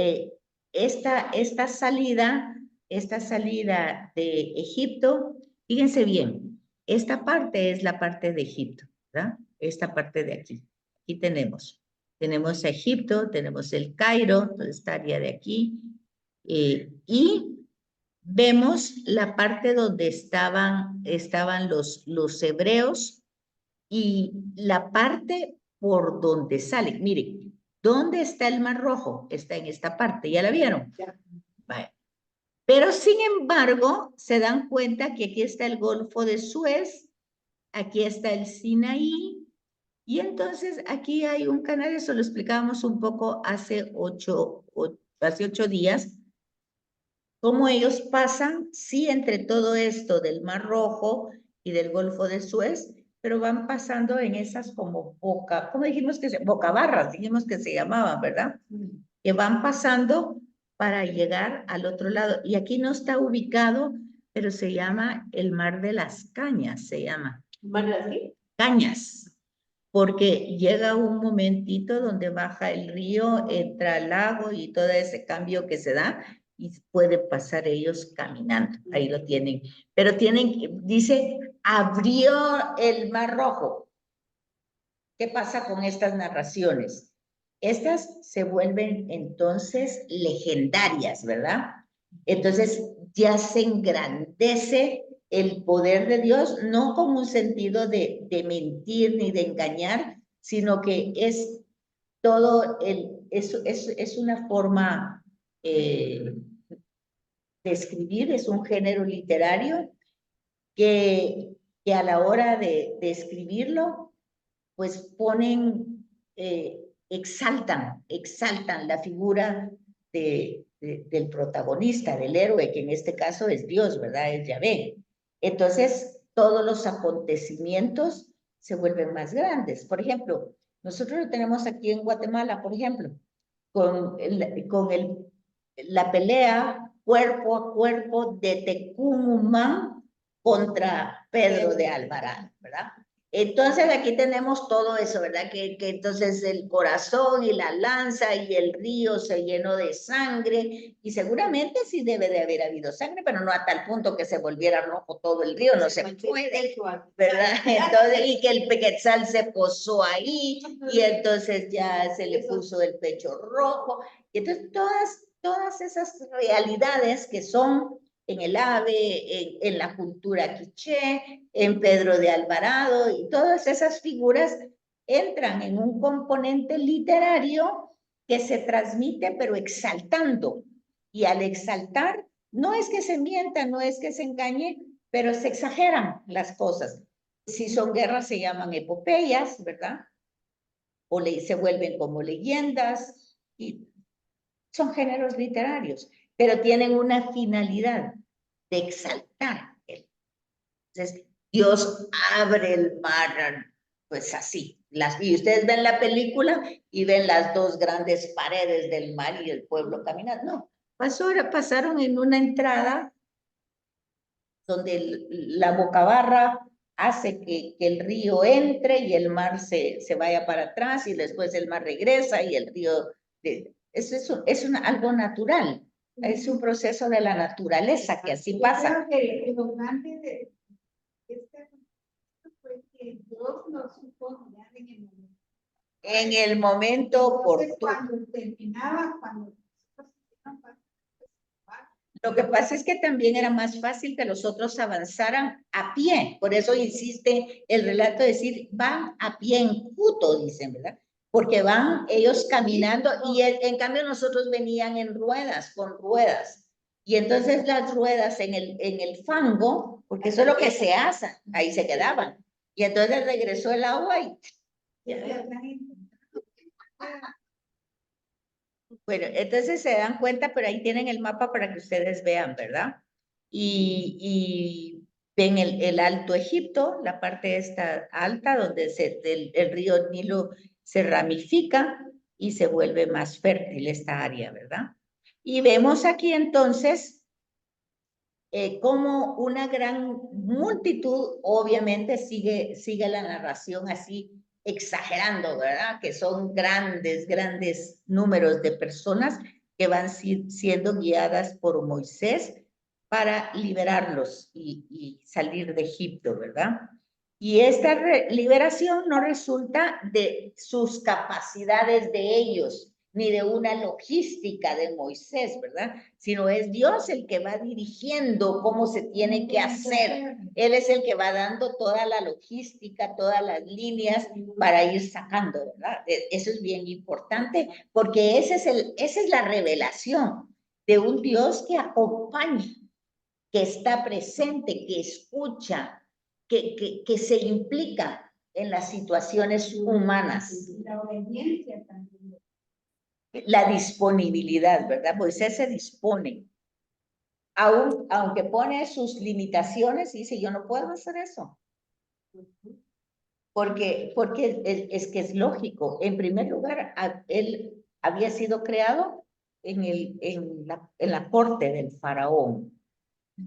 A: esta salida de Egipto, fíjense bien, esta parte es la parte de Egipto, ¿verdad? Esta parte de aquí. Aquí tenemos a Egipto, tenemos el Cairo, toda esta área de aquí, y vemos la parte donde estaban los hebreos y la parte por donde sale. Miren, ¿dónde está el Mar Rojo? Está en esta parte, ¿ya la vieron? Ya. Vale. Pero sin embargo, se dan cuenta que aquí está el Golfo de Suez, aquí está el Sinaí, y entonces aquí hay un canal, eso lo explicábamos un poco hace 8 días, cómo ellos pasan, sí, entre todo esto del Mar Rojo y del Golfo de Suez, pero van pasando en esas como ¿cómo dijimos que bocabarras, dijimos que se llamaban, ¿verdad? Que van pasando para llegar al otro lado. Y aquí no está ubicado, pero se llama el Mar de las Cañas, se llama.
D: ¿Mar de las qué?
A: Cañas, porque llega un momentito donde baja el río, entra al lago y todo ese cambio que se da, y pueden pasar ellos caminando, ahí lo tienen. Pero dice, abrió el Mar Rojo. ¿Qué pasa con estas narraciones? Estas se vuelven entonces legendarias, ¿verdad? Entonces ya se engrandece el poder de Dios, no como un sentido de mentir ni de engañar, sino que es todo es una forma de escribir, es un género literario que a la hora de escribirlo, pues ponen, exaltan la figura del protagonista, del héroe, que en este caso es Dios, ¿verdad? Es Yahvé. Entonces, todos los acontecimientos se vuelven más grandes. Por ejemplo, nosotros lo tenemos aquí en Guatemala, por ejemplo, con la pelea cuerpo a cuerpo de Tecumumán contra Pedro de Alvarado, ¿verdad? Entonces aquí tenemos todo eso, ¿verdad? Que entonces el corazón y la lanza y el río se llenó de sangre y seguramente sí debe de haber habido sangre, pero no a tal punto que se volviera rojo todo el río, no se puede, ¿verdad? Entonces, y que el Quetzal se posó ahí y entonces ya se le puso el pecho rojo. Y entonces todas esas realidades que son en el ave, en la cultura quiché, en Pedro de Alvarado, y todas esas figuras entran en un componente literario que se transmite, pero exaltando. Y al exaltar, no es que se mienta, no es que se engañe, pero se exageran las cosas. Si son guerras, se llaman epopeyas, ¿verdad? O se vuelven como leyendas, y son géneros literarios, pero tienen una finalidad de exaltar. Entonces, Dios abre el mar, pues así. Y ustedes ven la película y ven las dos grandes paredes del mar y el pueblo caminando. No, pasaron en una entrada donde la bocabarra hace que el río entre y el mar se vaya para atrás y después el mar regresa y el río... Eso es algo natural, es un proceso de la naturaleza que así pasa.
B: Creo que lo grande de este fue que Dios lo supo mirar en el momento.
A: En el momento
B: Entonces,
A: oportuno.
B: cuando terminaba,
A: Lo que pasa es que también era más fácil que los otros avanzaran a pie. Por eso insiste el relato de decir, van a pie enjuto, dicen, ¿verdad? Porque van ellos caminando y en cambio nosotros venían en ruedas, con ruedas. Y entonces las ruedas en el fango, porque eso es lo que se hace, ahí se quedaban. Y entonces regresó el agua y... Bueno, entonces se dan cuenta, pero ahí tienen el mapa para que ustedes vean, ¿verdad? Y ven el Alto Egipto, la parte esta alta, donde el río Nilo se ramifica y se vuelve más fértil esta área, ¿verdad? Y vemos aquí entonces como una gran multitud, obviamente sigue la narración así exagerando, ¿verdad? Que son grandes números de personas que van siendo guiadas por Moisés para liberarlos y salir de Egipto, ¿verdad? Y esta liberación no resulta de sus capacidades de ellos, ni de una logística de Moisés, ¿verdad? Sino es Dios el que va dirigiendo cómo se tiene que hacer. Él es el que va dando toda la logística, todas las líneas para ir sacando, ¿verdad? Eso es bien importante porque esa es la revelación de un Dios que acompaña, que está presente, que escucha, que se implica en las situaciones humanas.
B: La obediencia también.
A: La disponibilidad, ¿verdad? Moisés se dispone, aunque pone sus limitaciones y dice, yo no puedo hacer eso. Porque es que es lógico. En primer lugar, él había sido creado en la corte del faraón.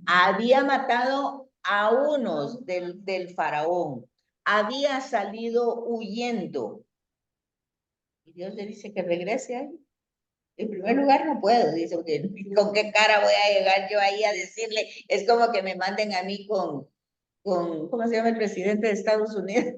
A: Había matado a unos del faraón. Había salido huyendo. Y Dios le dice que regrese ahí. En primer lugar, no puedo, dice, porque con qué cara voy a llegar yo ahí a decirle, es como que me manden a mí con ¿cómo se llama el presidente de Estados Unidos?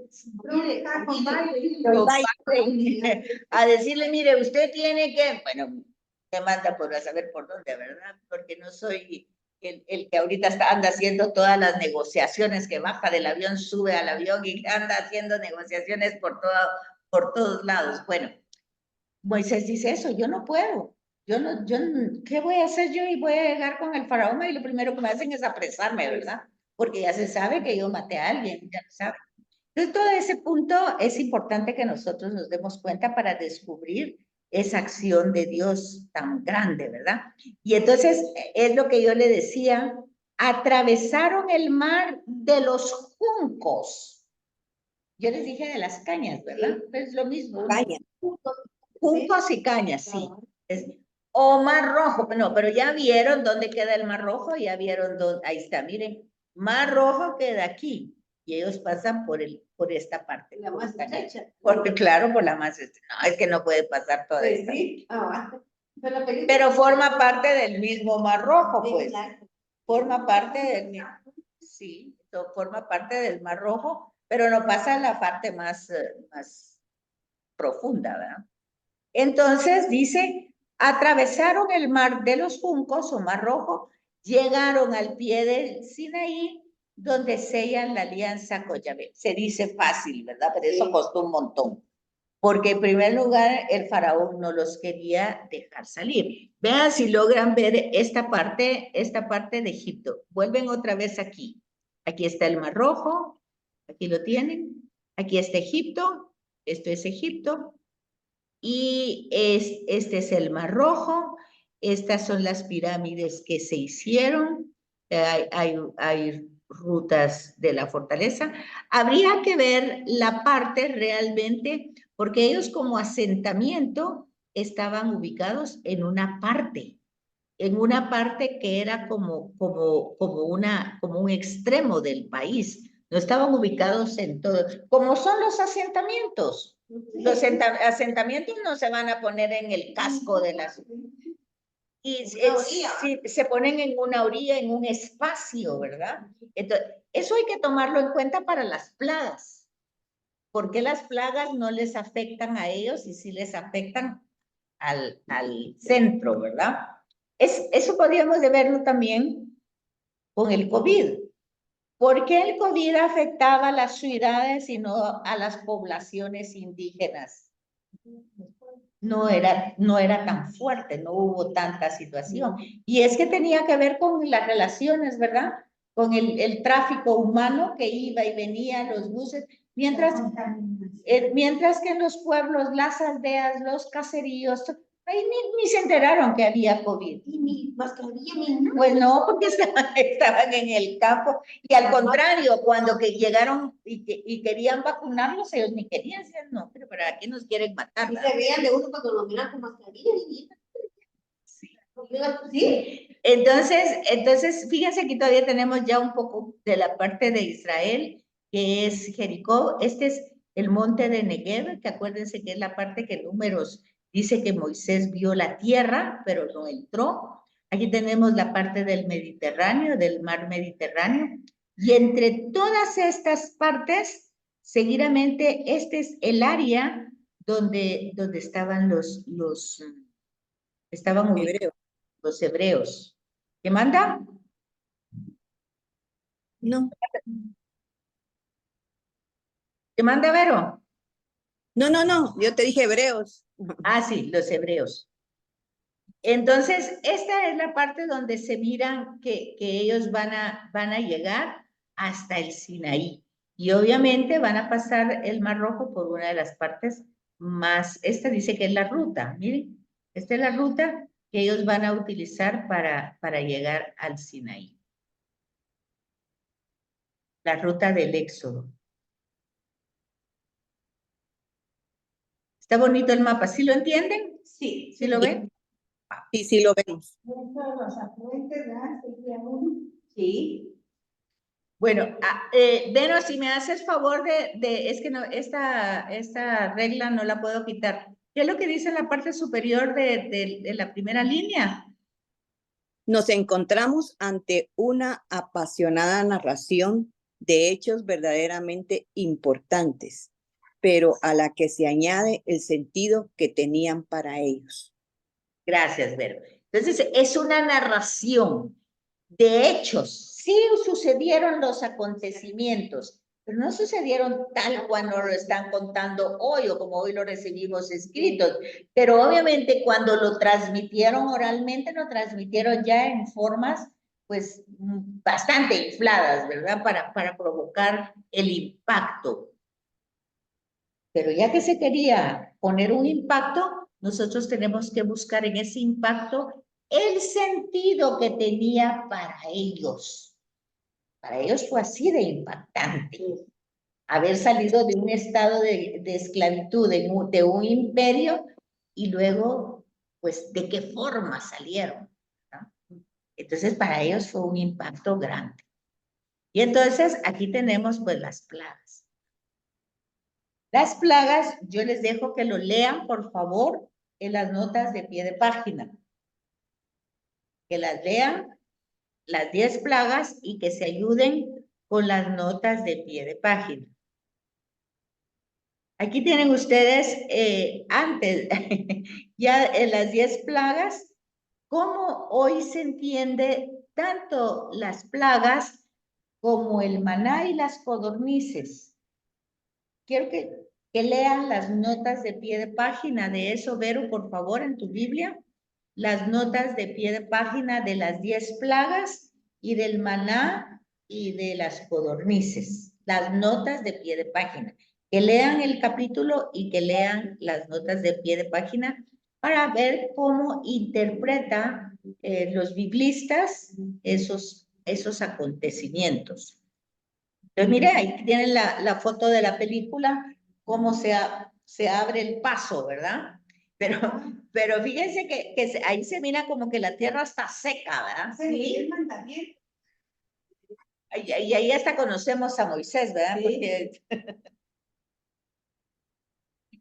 A: A decirle, mire, usted tiene que, bueno, me manda por a saber por dónde, ¿verdad? Porque no soy el que ahorita anda haciendo todas las negociaciones, que baja del avión, sube al avión y anda haciendo negociaciones por todos lados. Bueno, Moisés dice eso, yo no puedo. ¿Qué voy a hacer yo? Y voy a llegar con el faraón y lo primero que me hacen es apresarme, ¿verdad? Porque ya se sabe que yo maté a alguien, ya lo sabe. Entonces, todo ese punto es importante que nosotros nos demos cuenta para descubrir esa acción de Dios tan grande, ¿verdad? Y entonces, es lo que yo le decía, atravesaron el mar de los juncos. Yo les dije de las cañas, ¿verdad? Es lo mismo.
C: Caña.
A: Juncos y cañas, sí. O Mar Rojo, no, pero ya vieron dónde queda el Mar Rojo, ya vieron dónde, ahí está, miren, Mar Rojo queda aquí, y ellos pasan por esta parte.
D: La más estrecha.
A: Porque claro, por la más estrecha, no, es que no puede pasar toda
D: Pues
A: esta.
D: sí.
A: Pero forma parte del mismo Mar Rojo, pues.
D: Exacto.
A: Forma parte del mismo, sí, forma parte del Mar Rojo, pero no pasa a la parte más profunda, ¿verdad? Entonces dice, atravesaron el mar de los juncos o Mar Rojo, llegaron al pie del Sinaí, donde sellan la alianza con Yahvé. Se dice fácil, ¿verdad? Pero eso costó un montón. Porque en primer lugar el faraón no los quería dejar salir. Vean si logran ver esta parte de Egipto. Vuelven otra vez aquí. Aquí está el Mar Rojo, aquí lo tienen. Aquí está Egipto, esto es Egipto. Y este es el Mar Rojo, estas son las pirámides que se hicieron, hay rutas de la fortaleza. Habría que ver la parte realmente, porque ellos como asentamiento estaban ubicados en una parte que era como un extremo del país. No estaban ubicados en todo, como son los asentamientos. Los asentamientos no se van a poner en el casco de las... Y se ponen en una orilla, en un espacio, ¿verdad? Entonces, eso hay que tomarlo en cuenta para las plagas. Porque las plagas no les afectan a ellos y sí les afectan al centro, ¿verdad? Eso podríamos de verlo también con el COVID. ¿Por qué el COVID afectaba a las ciudades y no a las poblaciones indígenas? No era tan fuerte, no hubo tanta situación. Y es que tenía que ver con las relaciones, ¿verdad? Con el tráfico humano que iba y venía, los buses, mientras que en los pueblos, las aldeas, los caseríos, ahí ni se enteraron que había COVID.
D: Y mi mascarilla,
A: Pues no, porque estaban en el campo. Y al contrario, cuando que llegaron y querían vacunarlos, ellos ni querían decir, no, pero ¿para qué nos quieren matar?
D: y se veían de uno cuando lo miran con mascarilla.
A: Sí.
D: Sí.
A: Entonces, fíjense que todavía tenemos ya un poco de la parte de Israel, que es Jericó. Este es el monte de Negev, que acuérdense que es la parte que Números dice que Moisés vio la tierra, pero no entró. Aquí tenemos la parte del Mediterráneo, del mar Mediterráneo. Y entre todas estas partes, seguidamente, este es el área donde estaban estaban ubicados los hebreos. ¿Qué manda?
E: No,
A: ¿Qué manda, Vero?
E: no, yo te dije hebreos.
A: Ah, sí, los hebreos. Entonces, esta es la parte donde se miran que ellos van a llegar hasta el Sinaí. Y obviamente van a pasar el Mar Rojo por una de las partes más, esta dice que es la ruta, miren, esta es la ruta que ellos van a utilizar para llegar al Sinaí. La ruta del Éxodo. Está bonito el mapa, ¿sí lo entienden?
D: Sí.
A: ¿Sí lo ven?
E: Sí, lo vemos.
D: Sí.
A: Bueno, Vero, si me haces favor es que no, esta regla no la puedo quitar. ¿Qué es lo que dice en la parte superior de la primera línea?
E: Nos encontramos ante una apasionada narración de hechos verdaderamente importantes, pero a la que se añade el sentido que tenían para ellos.
A: Gracias, Vero. Entonces, es una narración. De hechos, sí sucedieron los acontecimientos, pero no sucedieron tal cual nos lo están contando hoy o como hoy lo recibimos escritos. Pero obviamente cuando lo transmitieron oralmente, lo transmitieron ya en formas pues bastante infladas, ¿verdad? Para provocar el impacto. Pero ya que se quería poner un impacto, nosotros tenemos que buscar en ese impacto el sentido que tenía para ellos. Para ellos fue así de impactante. Haber salido de un estado de esclavitud, de un imperio, y luego, pues, ¿de qué forma salieron? ¿No? Entonces, para ellos fue un impacto grande. Y entonces, aquí tenemos, pues, las plagas. Las plagas, yo les dejo que lo lean, por favor, en las notas de pie de página. Que las lean, las 10 plagas, y que se ayuden con las notas de pie de página. Aquí tienen ustedes, antes, ya en las 10 plagas, cómo hoy se entiende tanto las plagas como el maná y las codornices. Quiero que lean las notas de pie de página de eso, Vero, por favor, en tu Biblia. Las notas de pie de página de las 10 plagas y del maná y de las codornices. Las notas de pie de página. Que lean el capítulo y que lean las notas de pie de página para ver cómo interpreta los biblistas esos acontecimientos. Entonces, mire, ahí tienen la foto de la película, cómo se abre el paso, ¿verdad? Pero fíjense que ahí se mira como que la tierra está seca, ¿verdad?
B: Sí, el mandamiento.
A: Y ahí hasta conocemos a Moisés, ¿verdad?
B: Sí.
A: Porque...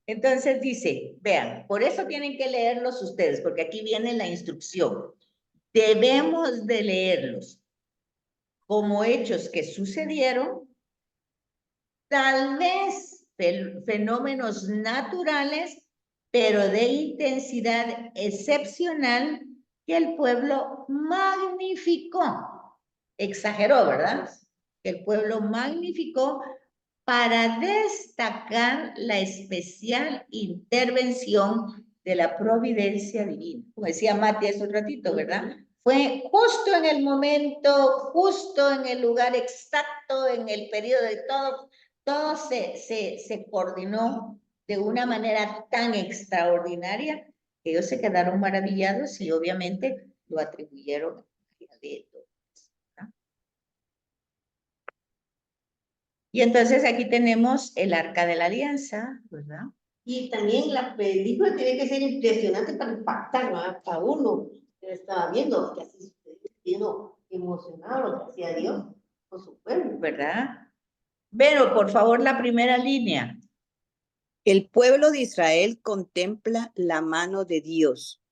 A: Entonces dice, vean, por eso tienen que leerlos ustedes, porque aquí viene la instrucción. Debemos de leerlos como hechos que sucedieron, tal vez fenómenos naturales, pero de intensidad excepcional que el pueblo magnificó. Exageró, ¿verdad? El pueblo magnificó para destacar la especial intervención de la providencia divina. Como decía Mati hace un ratito, ¿verdad? Fue justo en el momento, justo en el lugar exacto, en el periodo de todo se coordinó de una manera tan extraordinaria que ellos se quedaron maravillados y obviamente lo atribuyeron a Dios. Y entonces aquí tenemos el Arca de la Alianza, ¿verdad?
D: Y también la película tiene que ser impresionante para impactar, ¿no? A uno que estaba viendo, que así quedó emocionado, lo que hacía Dios con su pueblo.
A: ¿Verdad? Pero, por favor, la primera línea.
E: El pueblo de Israel contempla la mano de Dios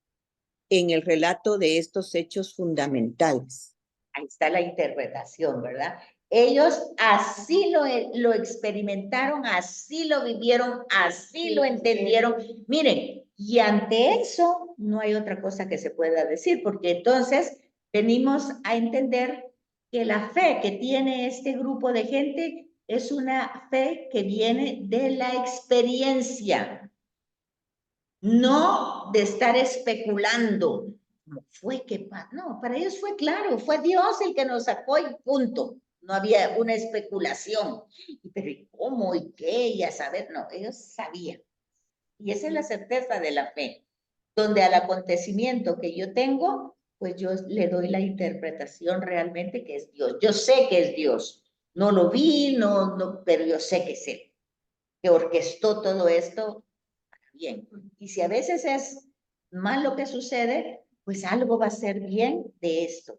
E: en el relato de estos hechos fundamentales.
A: Ahí está la interpretación, ¿verdad? Ellos así lo experimentaron, así lo vivieron, así lo entendieron. Miren, y ante eso no hay otra cosa que se pueda decir, porque entonces venimos a entender que la fe que tiene este grupo de gente es una fe que viene de la experiencia, no de estar especulando. ¿Cómo fue que no, para ellos fue claro, fue Dios el que nos sacó y punto. No había una especulación. Pero ¿y cómo? ¿Y qué? Y a saber, no, ellos sabían. Y esa es la certeza de la fe, donde al acontecimiento que yo tengo, pues yo le doy la interpretación realmente que es Dios. Yo sé que es Dios. No lo vi, no, pero yo sé que es Él, que orquestó todo esto bien. Y si a veces es mal lo que sucede, pues algo va a ser bien de esto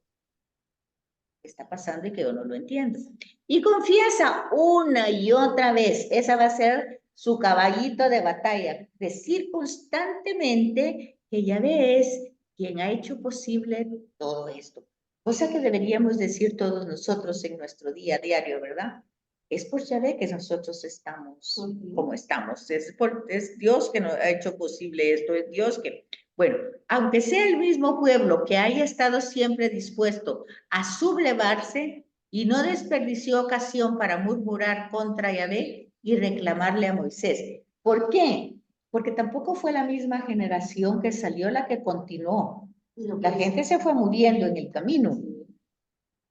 A: que está pasando y que yo no lo entiendo. Y confiesa una y otra vez, esa va a ser su caballito de batalla, decir constantemente que Yahvé es quien ha hecho posible todo esto. Cosa que deberíamos decir todos nosotros en nuestro día a diario, ¿verdad? Es por Yahvé que nosotros estamos como estamos. Es Dios que nos ha hecho posible esto, es Dios que... Bueno, aunque sea el mismo pueblo que haya estado siempre dispuesto a sublevarse y no desperdició ocasión para murmurar contra Yahvé y reclamarle a Moisés. ¿Por qué? Porque tampoco fue la misma generación que salió la que continuó. La gente se fue muriendo en el camino,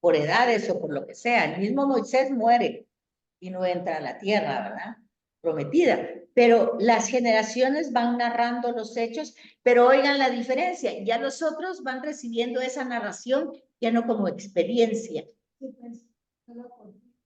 A: por edades o por lo que sea. El mismo Moisés muere y no entra a la tierra, ¿verdad? Prometida. Pero las generaciones van narrando los hechos, pero oigan la diferencia, ya los otros van recibiendo esa narración ya no como experiencia,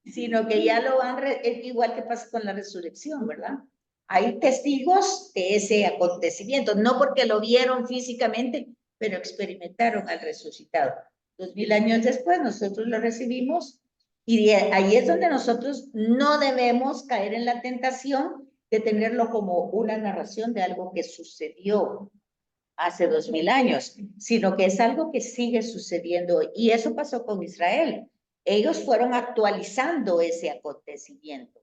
A: sino que ya lo van, igual que pasa con la resurrección, ¿verdad? Hay testigos de ese acontecimiento, no porque lo vieron físicamente, pero experimentaron al resucitado. 2000 años después nosotros lo recibimos y ahí es donde nosotros no debemos caer en la tentación de tenerlo como una narración de algo que sucedió hace 2000 años, sino que es algo que sigue sucediendo. Y eso pasó con Israel. Ellos fueron actualizando ese acontecimiento.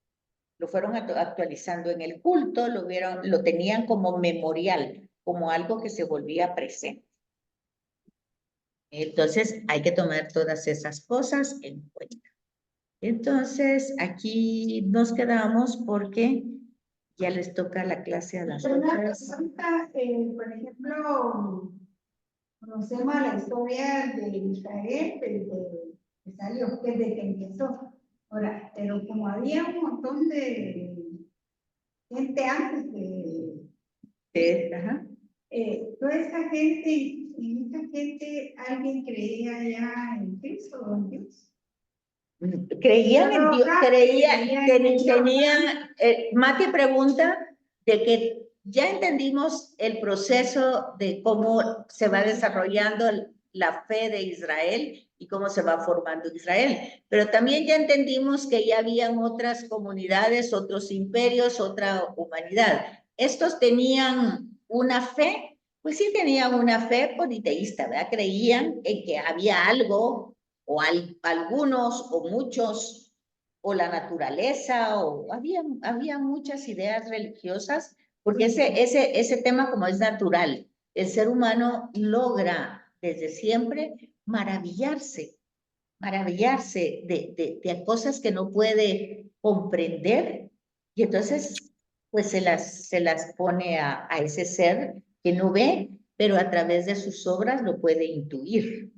A: Lo fueron actualizando en el culto, lo tenían como memorial, como algo que se volvía presente. Entonces, hay que tomar todas esas cosas en cuenta. Entonces, aquí nos quedamos porque ya les toca la clase a las
B: Pero una
A: otras.
B: pregunta, por ejemplo, conocemos la historia de Israel desde que salió, desde que empezó. Ahora, pero como había un montón de gente antes
A: Ajá.
B: toda esa gente, en esa gente, alguien creía ya en Cristo o en Dios.
A: Creían en Dios, tenían,
B: Dios.
A: Mati pregunta de que ya entendimos el proceso de cómo se va desarrollando la fe de Israel y cómo se va formando Israel, pero también ya entendimos que ya habían otras comunidades, otros imperios, otra humanidad. Estos tenían una fe, pues sí tenían una fe politeísta, ¿verdad? Creían en que había algo o algunos o muchos, o la naturaleza, o había muchas ideas religiosas, porque ese tema como es natural, el ser humano logra desde siempre maravillarse de cosas que no puede comprender, y entonces pues se las pone a ese ser que no ve, pero a través de sus obras lo puede intuir.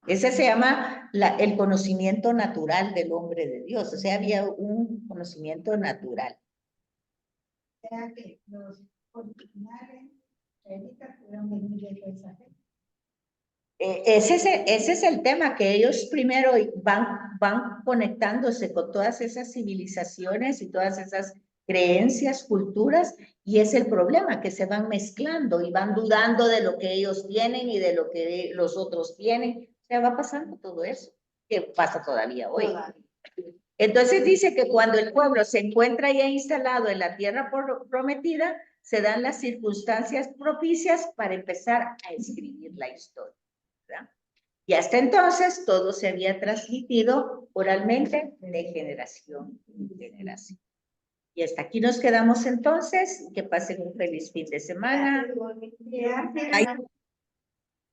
A: Ese se llama el conocimiento natural del hombre de Dios. O sea, había un conocimiento natural.
B: O sea que los originales pudieron venir de esa gente.
A: Ese es el tema, que ellos primero van conectándose con todas esas civilizaciones y todas esas creencias, culturas, y es el problema, que se van mezclando y van dudando de lo que ellos tienen y de lo que los otros tienen. O sea, va pasando todo eso, que pasa todavía hoy. Entonces dice que cuando el pueblo se encuentra ya instalado en la tierra prometida, se dan las circunstancias propicias para empezar a escribir la historia, ¿verdad? Y hasta entonces todo se había transmitido oralmente de generación en generación. Y hasta aquí nos quedamos entonces. Que pasen un feliz fin de semana.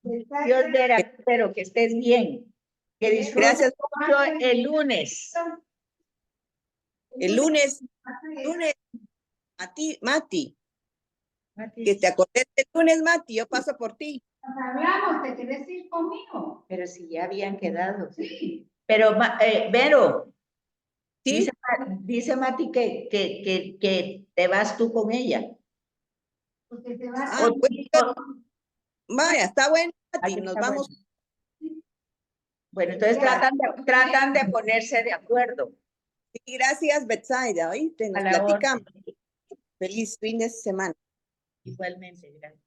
A: Dios verá, espero que estés bien. Que disfrutes mucho el lunes.
E: El lunes, Mati, que te acordes del lunes, Mati, yo paso por ti.
B: Nos hablamos, ¿te querés ir conmigo?
A: Pero si ya habían quedado.
B: Sí.
A: Pero, Vero,
E: ¿Sí?
A: dice Mati que te vas tú con ella.
B: Porque te vas
E: Ah, pues, vaya, está bueno, Mati,
A: Ahí
E: nos
A: está
E: vamos.
A: Bueno, entonces tratan de ponerse de acuerdo.
E: Sí, gracias, Betsaida, ¿oíste? Nos
A: A la
E: platicamos.
A: orden.
E: Feliz fin de semana.
A: Igualmente, gracias.